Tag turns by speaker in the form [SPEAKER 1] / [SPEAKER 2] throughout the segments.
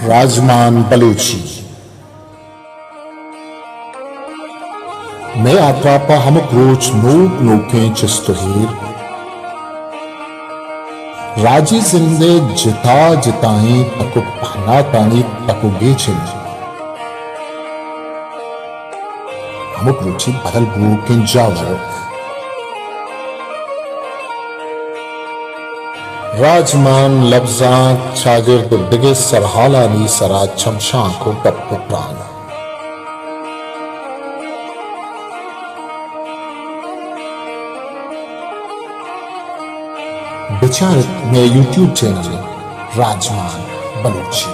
[SPEAKER 1] راجمان بلوچی میں آتراپا ہمک روچ نوک نوکیں چستہیر راجی زندے جتا جتائیں تکو پہنا تانی تکو گیچن ہمک روچی بدل بوکیں جاور راجمان لفظاں چاگرد ڈگے سرحالانی سرا چمشاں کو گپ پران بچارت میں یوٹیوب چینل راجمان بلوچی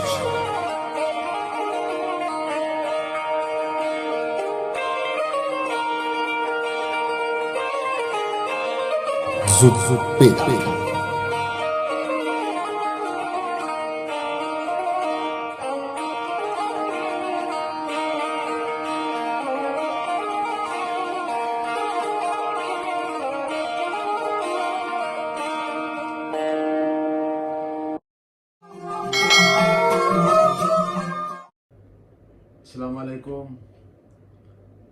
[SPEAKER 1] زد پیدا
[SPEAKER 2] السلام علیکم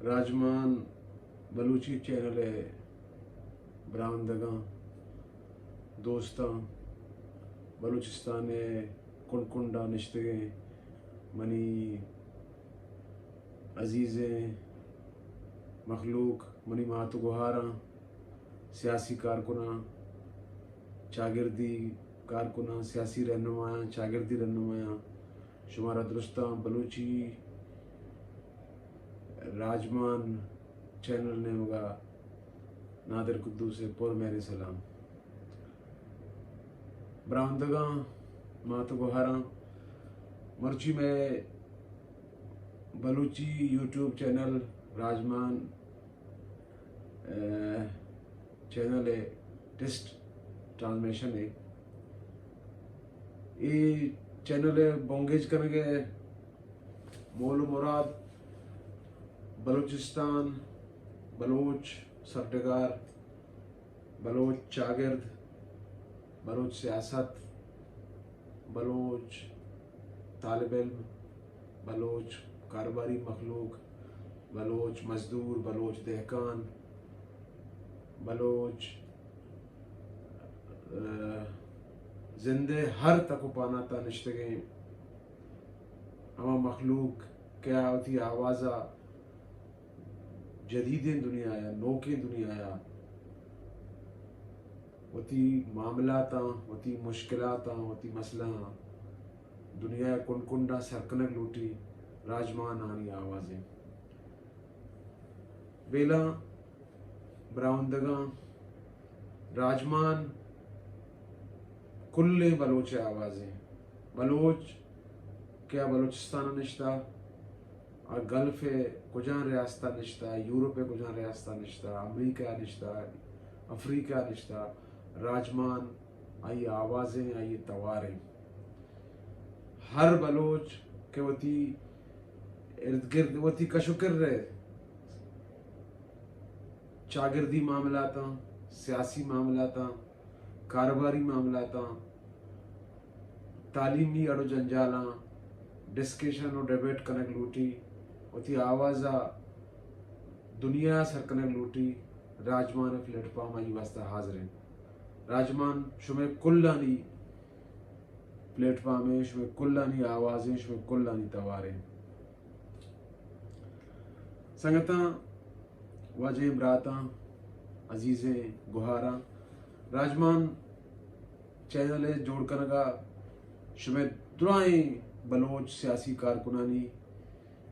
[SPEAKER 2] راجمان بلوچی چینل براندگاں دوستاں بلوچستان کنڈا نشتگیں منی عزیزیں مخلوق منی ماتو گوہاراں سیاسی کارکناں چاگردی کارکناں سیاسی رہنمایاں چاگردی رہنمایاں شمارا درستاں بلوچی راجمان چینل نے مگا نادر قدوس سے پر میرے سلام براندگاں ماتو گوہاراں مرچی میں بلوچی یوٹیوب چینل راجمان چینل ہے ٹیسٹ ٹرانسمیشن ہے یہ چینل ہے بونگیج کرنگے مول و مراد بلوچستان بلوچ سرڈگار بلوچ چاگرد بلوچ سیاست بلوچ طالب علم بلوچ کاروباری مخلوق بلوچ مزدور بلوچ دہقان بلوچ زندے ہر تک پانا تا نشتگیں ہما مخلوق کیا ہوتی آوازہ جدیدیں دنیا آیا نوکیں دنیا آیا ہوتی معاملاتاں ہوتی مشکلاتاں ہوتی مسئلہ دنیا کنڈا سرکنگ لوٹی راجمان آنی آوازیں بیلا براندگاں راجمان کل بلوچ آوازیں بلوچ کیا بلوچستان نشتا گلف کجان ریاستہ نشتا یورپ کجان ریاستہ نشتا امریکہ نشتا افریقہ نشتا راجمان آئی آوازیں آئی تواریں ہر بلوچ کے وتی ارد گرد وتی کشکر رہے چاگردی معاملاتاں سیاسی معاملاتاں کاروباری معاملاتاں تعلیمی اڑو جنجالاں ڈسکشن اور ڈیبیٹ کنک لوٹی وتی آوازہ دنیا سر کنک لوٹی راجمان پلیٹ فارم آئی واسطہ حاضر ہیں راجمان شمع کلانی پلیٹ فارم ہے شمع کلانی آوازیں شمع کلانی تواریں سنگتاں واجہ براتاں عزیزیں گوہاراں راجمان چینل جوڑ کنگا شمع درائیں بلوچ سیاسی کارکنانی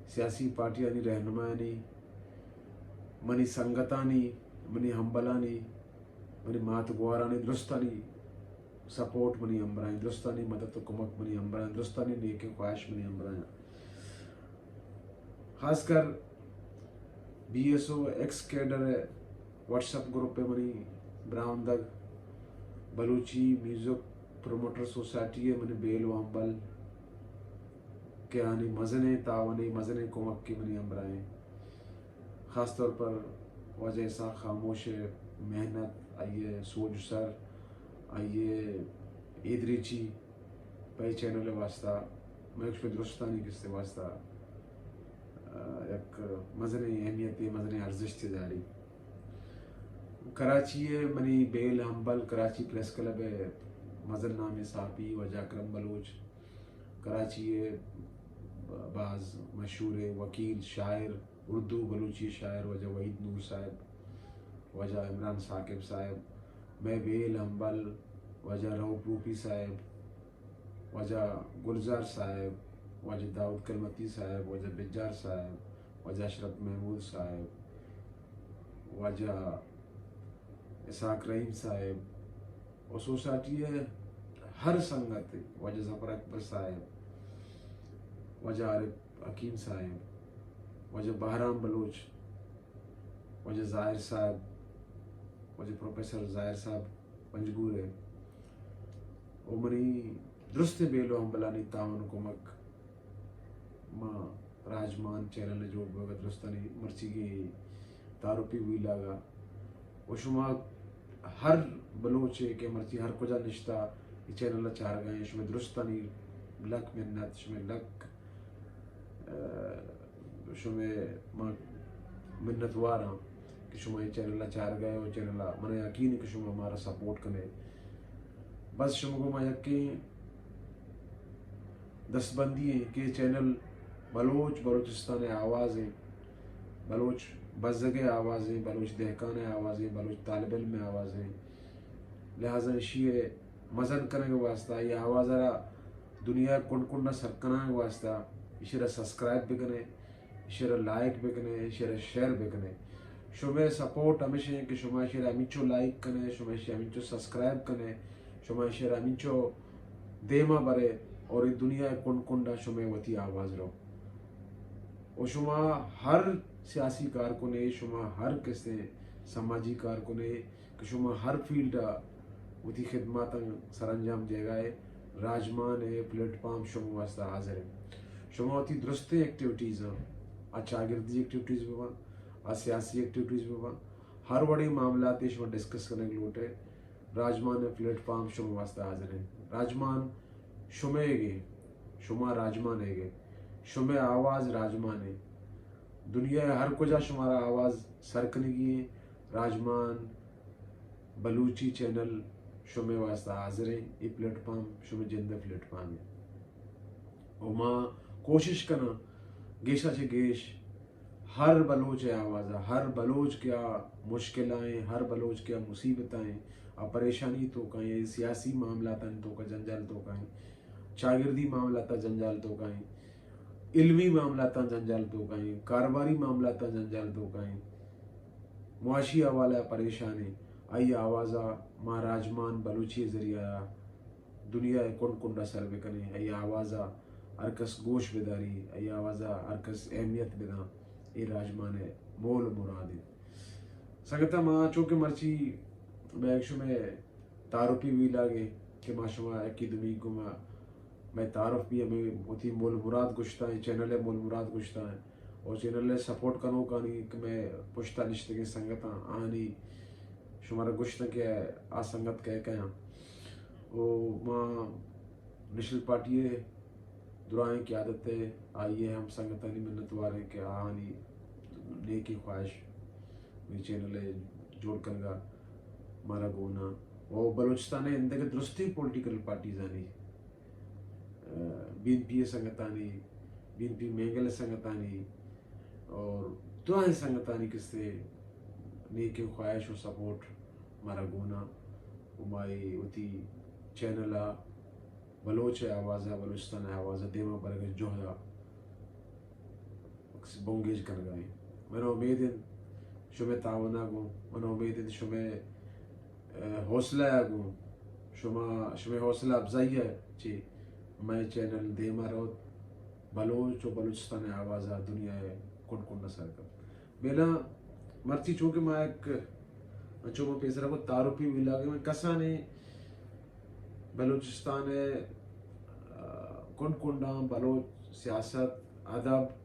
[SPEAKER 2] سیاسی پارٹیانی رہنمایانی منی سنگتانی منی ہمبلانی منی مات گوارانی درستانی سپورٹ منی امبرائیں درستانی مدد و کمک منی امبرائیں درستانی نیک خواہش منی امبرائیں خاص کر B S O x cadre what's up group پہ منی براندگ بلوچی میوزک پروموٹر سوسائٹی ہے منی بیل و امبل کہ آنی مزنے تاونی مزنے کمک کی منی امبرائیں خاص طور پر وجہ سا خاموش محنت آئیے سوچ سر آئیے ایدریچی پہی چینل واسطہ ملک درستانی کس واسطہ یک مزن اہمیت مزن ارزش تے داری کراچی منی بیل ہمبل کراچی پریس کلب مزن نام صحافی وجہ اکرم بلوچ کراچی بعض مشہور وکیل شاعر اردو بلوچی شاعر وجہ وحید نور صاحب وجہ عمران ثاقب صاحب میں بیل ہمبل وجہ رؤف روپی صاحب وجہ گلزار صاحب وجہ داؤد کلمتی صاحب وجہ بجار صاحب وجہ اشرف محمود صاحب وجہ اسحاق رحیم صاحب اور سوسائٹی ہے ہر سنگت وجہ ظفر اکبر صاحب وجہ عارف حکیم صاحب وجہ بہرام بلوچ وجہ ظاہر صاحب وجہ پروفیسر ظاہر صاحب پنجگور ہے او منی درست بیلو ہم بلانی تعاون کمک ماں راجمان چینل جو درستانی مرچی کی تعارفی ہوئی لاگا و شما ہر بلوچے کے مرچی ہر کجا نشتہ یہ چینل چار گئے شما درستانی لک منت شما لک شما منت وارا کہ شما یہ چینل چار گئے و چینل من یقین ہے کہ شما ہمارا سپورٹ کرے بس شما کو میں یقین دست بندی ہے کہ چینل بلوچستان آوازیں بلوچ بزرگ آوازیں بلوچ دہقان آوازیں بلوچ طالب علم آوازیں لہٰذا شیئے مزن کرنے کے واسطہ یہ آواز دنیا کنڈ سرکنا کے واسطہ اشارہ سبسکرائب بکنے اشارہ لائک بکنے اشارہ شیئر بکنے شما سپورٹ ہمیشہ کہ شما اشارہ ہمیچو لائک کنے شما اشارہ ہمیچو سبسکرائب کنے شما اشارہ ہمیچو دیما برے اور دنیا کنڈا شما وتی آواز رو اور شما ہر سیاسی کارکنے شما ہر کسے سماجی کارکنے کہ شما ہر فیلڈ وتی خدمات سر انجام دے گئے راجمان ہے پلیٹ فارم شما واسطہ حاضر ہے شما وتی درست ایکٹیویٹیز چاگردی ایکٹیویٹیز بھی سیاسی ایکٹیویٹیز بھی ہر بڑے معاملات شما ڈسکس کرنے کے لوٹے راجمان پلیٹ فارم شما واسطہ حاضر ہے راجمان شما گے شما راجمان ہے گے شما آواز راجمان ہے دنیا ہر کجا شمارا آواز سرکنے کی ہے راجمان بلوچی چینل شما واسطہ حاضر ہے یہ پلیٹ فارم شما جندہ پلیٹ فارم ہے اور ماں کوشش کرنا گیشا سے گیش ہر بلوچ آواز ہر بلوچ کیا مشکلائیں ہر بلوچ کیا مصیبتیں پریشانی تو کہیں سیاسی معاملات تو کا جنجال تو کہیں شاگردی معاملات جنجال تو کہیں علمی معاملات جنجال تو کہیں کاروباری معاملات جنجال تو کہیں معاشی حوالہ پریشانی آئی آوازہ ماں راجمان بلوچی ذریعہ دنیا کنڈا سر بکنے آئی آوازہ ارکس گوش بیداری آئی آوازہ ارکس اہمیت بدا یہ راجمان ہے مول مراد ہے سنگتا ماں چونکہ مرچی بیکشو میں تعارفی بھی لاگے کہ ماں شما ایکی دمی کو میں تعارف بھی ہمیں ہوتی مول مراد گشتا ہے چینل مول مراد گشتا ہے اور چینل سپورٹ کروں کانی کہ میں پشتا نشتے کے سنگتا آنی شمارا گشتا کہ آ سنگت کہاں وہ ماں نیشنل پارٹی درائیں کی عادت ہے آئیے ہم سنگتانی منتوار ہیں کہ آنی نیکی خواہش میری چینل جوڑ کر گا مارا گونا وہ بلوچستان ہے اندر کے درستی پولیٹیکل پارٹیز آنی بین پی سنگتانی بین پی مینگل سنگتانی اور دعائیں سنگتانی کس سے نیکی خواہش و سپورٹ مارا گونا امائی ہوتی چینلہ بلوچ آوازہ بلوچستان آوازہ دیما برگز جوہدہ بونگیج کر گئے میں امید ہے شما تعاونہ گو میں امید ہے شما حوصلہ گو شما حوصلہ افزائی ہے چی میں چینل دیما روت بلوچ و بلوچستان آوازہ دنیا ہے کنڈ سر کر بیلا مرچی چونکہ میں ایک چونکہ پیسرہ کو تعارفی ملا گیا میں کسانے بلوچستان کنڈا بلوچ سیاست ادب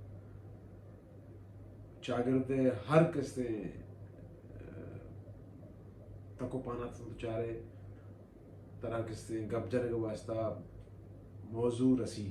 [SPEAKER 2] شاگرد ہر کسے تکو پانا چارے طرح کسے گپ جنے کے واسطہ موضوع رسی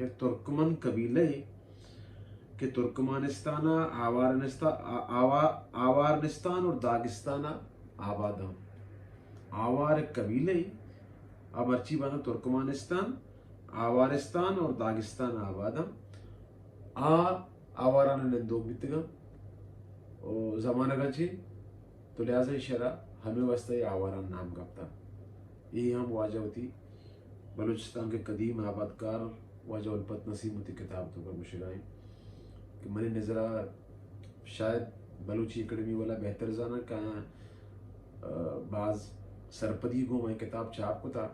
[SPEAKER 2] یک ترکمن قبیلے کہ ترکمانستانہ آوارنستان اور داغستانہ آبادم آوار قبیلے اب ارچی بانا ترکمانستان آوارستان اور داغستان آبادم آواران نندو بیتگا زمانہ گچے تو لہذا شرح ہمیں واسطہ یہ آواران نام گپتا. یہی ہم واجہ ہوتی بلوچستان کے قدیم آبادکار واجہ الپت نسیم ہوتی کتاب تو پر مشرائیں کہ منی نظرہ شاید بلوچی اکیڈمی والا بہتر زانا کہاں بعض سرپدی کو میں کتاب چھاپ کو تھا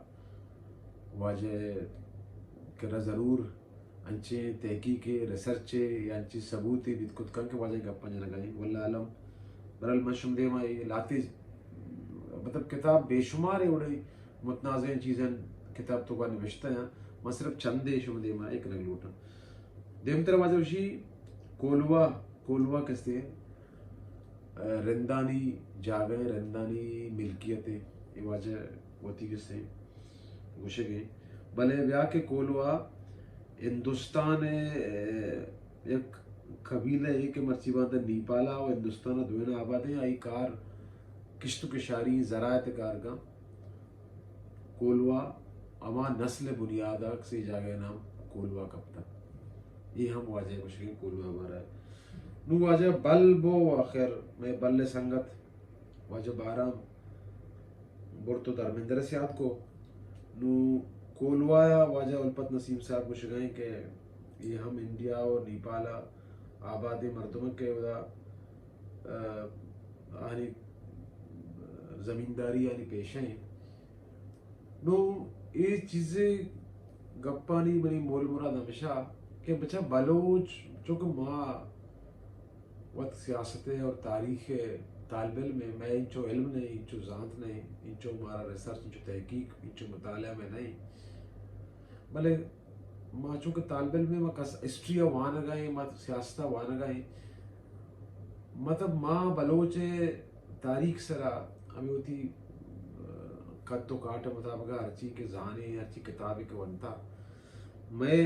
[SPEAKER 2] واجہ کرا ضرور انچے تحقیق ریسرچ یا انچے ثبوت بیت کت کن کے واجہ گپا جانا گئیں واللہ علم برال مشم دے مائی لاتی مطلب کتاب بے شمار ہے اڑی متنازع چیزیں کتاب تو کا نوشتا ہے میں صرف چند دے شم دے مائی ایک نگلوٹا دیم تر واجہ وشی کولوا کستے رندانی جاگیں رندانی ملکیتیں یہ واجہ ہوتی کستے گوشے گئے بلے بیا کے کولوا ہندوستان ایک قبیلہ ہے کہ مرچی باندھا نیپالا اور ہندوستان دوینا آباد ہیں آئی کار کشت و کشاری زراعت کار کا کولوا اما نسل بنیادہ سے جاگہ نام کولوا کپتا یہ ہم واجہ کشکیں کولوا ہمارا ہے نو واجہ بل بو آخر میں بل سنگت واجہ بارام برتو دھرمندر سیاد کو نو کولوا واجہ الپت نسیم صاحب کو شگائیں کہ یہ ہم انڈیا اور نیپالا آبادی مردم کے ودا آنی زمینداری یعنی پیشہ ہیں نو یہ چیزیں گپانی بنی مول مراد ہمیشہ کہ بچہ بلوچ چونکہ ماں وقت سیاست اور تاریخ طالب علم میں انچو علم نہیں انچو ذات نہیں انچو ہمارا ریسرچ انچو تحقیق انچو مطالعہ میں نہیں بلے ماں چونکہ طالب علم میں کس ہسٹری وانا گئے ماں سیاستہ وانا گئے مطلب ماں بلوچ تاریخ سرا ہمیں ہوتی قد تو کاٹ مطابق ہرچی کے زانے ہرچی کتابی کے ونتا میں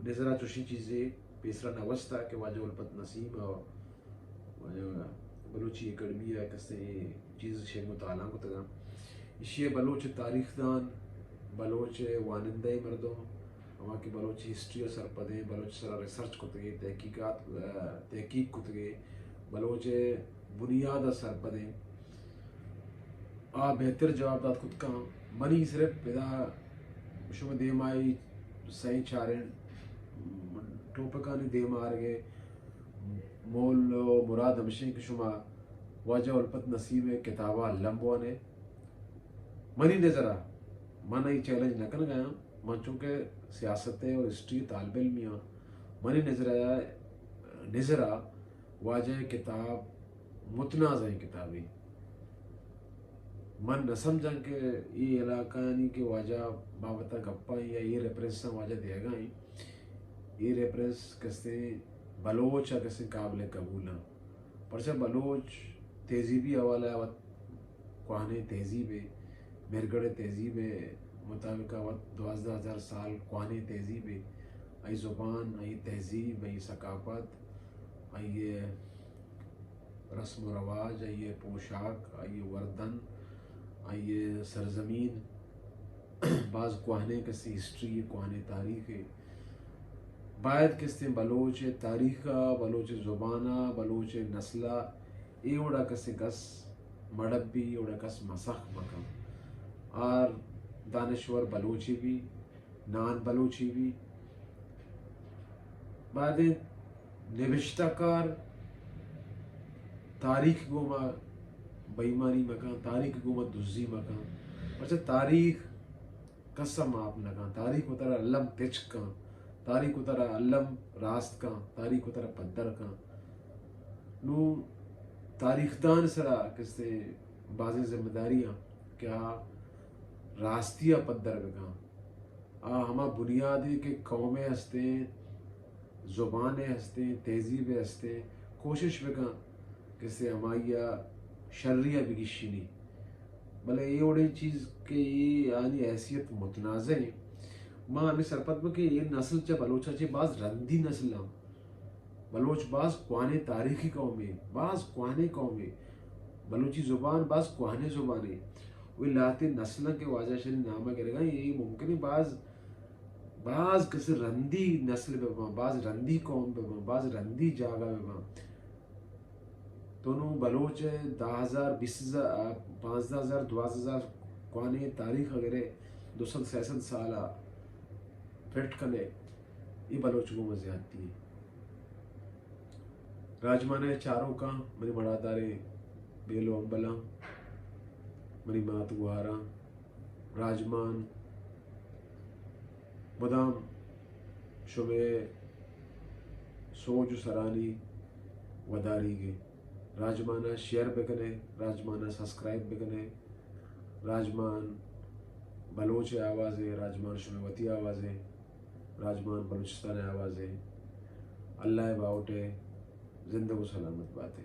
[SPEAKER 2] نظرہ چوشی چیزیں پیسرا نوستا کہ واجہ الپت نسیم اور واجہ بلوچی اکیڈمی ہے کسے چیز شیخ مطالعہ کو تگا اسی بلوچ تاریخ دان بلوچ وانندہ مردوں وہاں کی بلوچ ہسٹری اور سرپدیں بلوچ سرا ریسرچ کو تگے تحقیق کو تگے بلوچ بنیاد سرپدیں بہتر جواب داد خود کا منی صرف پیدا شما دے مائی سائیں چاریں ٹوپکانی دے مار گئے مول مراد ہمشیں کہ شما واجہ الپت نصیب کتابہ لمبوانے منی نظرہ من ای چیلنج نہ کر گیا من چونکہ سیاست اور ہسٹری طالب علمیاں منی نظرہ واجہ کتاب متنازع کتابیں من نہ سمجھا کہ یہ علاقہ یعنی کہ واجہ بابتا گپا یا یہ ریپریس واجہ دے گا یہ ریپریس کستے بلوچ کستے قابل قبول ہیں پرچہ بلوچ تہذیبی حوالہ وقت کوہانے تہذیب ہے مرگڑ تہذیب ہے مطابق وقت 12,000 سال کوہانے تہذیب ہے ای زبان ای تہذیب ای ثقافت ای رسم و رواج ای پوشاک ای وردن ای سرزمین بعض کوہانے کسی ہسٹری کوہانے تاریخ ہے باید کستے بلوچ تاریخ بلوچ زبانہ بلوچ نسلہ ای اوڑا کسی کس مڑبی اوڑا کس مسخ مکم اور دانشور بلوچی بھی نان بلوچی بھی بعد نوشتہ کار تاریخ گوما بیماری مکان تاریخ گوما دزی مکان اچھا تاریخ قسم آپ نکان تاریخ اترا علم تچ کان تاریخ اترا علم راست کان تاریخ اترا پدر کان نو تاریخ دان سرا کستے بعض ذمہ داریاں کیا راستیہ پدر بکان ہما بنیادی کہ قومیں ہستے زبانیں ہستے تہذیبیں ہستے کوشش بکان کسے ہمایا شریعہ بگشینی بلے یہ اوڑی چیز کہ یہ یعنی حیثیت متنازع ہے ماں ہمیں سرپت میں کہ یہ نسل چا بلوچا چے بعض رندی نسل ہم بلوچ بعض قوانے تاریخی قومی بعض قوانے قومی بلوچی زبان بعض قوانے زبانی وہ لاتے نسلوں کے واجہ شری نامہ کرے گا یہ ممکن ہے بعض کسی رندی نسل پہ بہاں بعض رندی قوم پہ بہاں بعض رندی جاگہ پہ بہاں دونوں بلوچ 10,000 20,000 15,000 12,000 قوانے تاریخ وغیرہ 266 سالہ فٹ کنے یہ بلوچ کو مزے آتی ہے راجمانے چاروں کا منی بڑا دارے بیلو امبلا منی مات گوارا راجمان مدام شبے سوچ سرانی وداری گے راجمانہ شیئر بکنے راجمانہ سبسکرائب بکنے راجمان بلوچ آوازیں راجمان شمیوتی آوازیں راجمان بلوچستان آوازیں اللہ باوٹے زندہ و سلامت باتیں.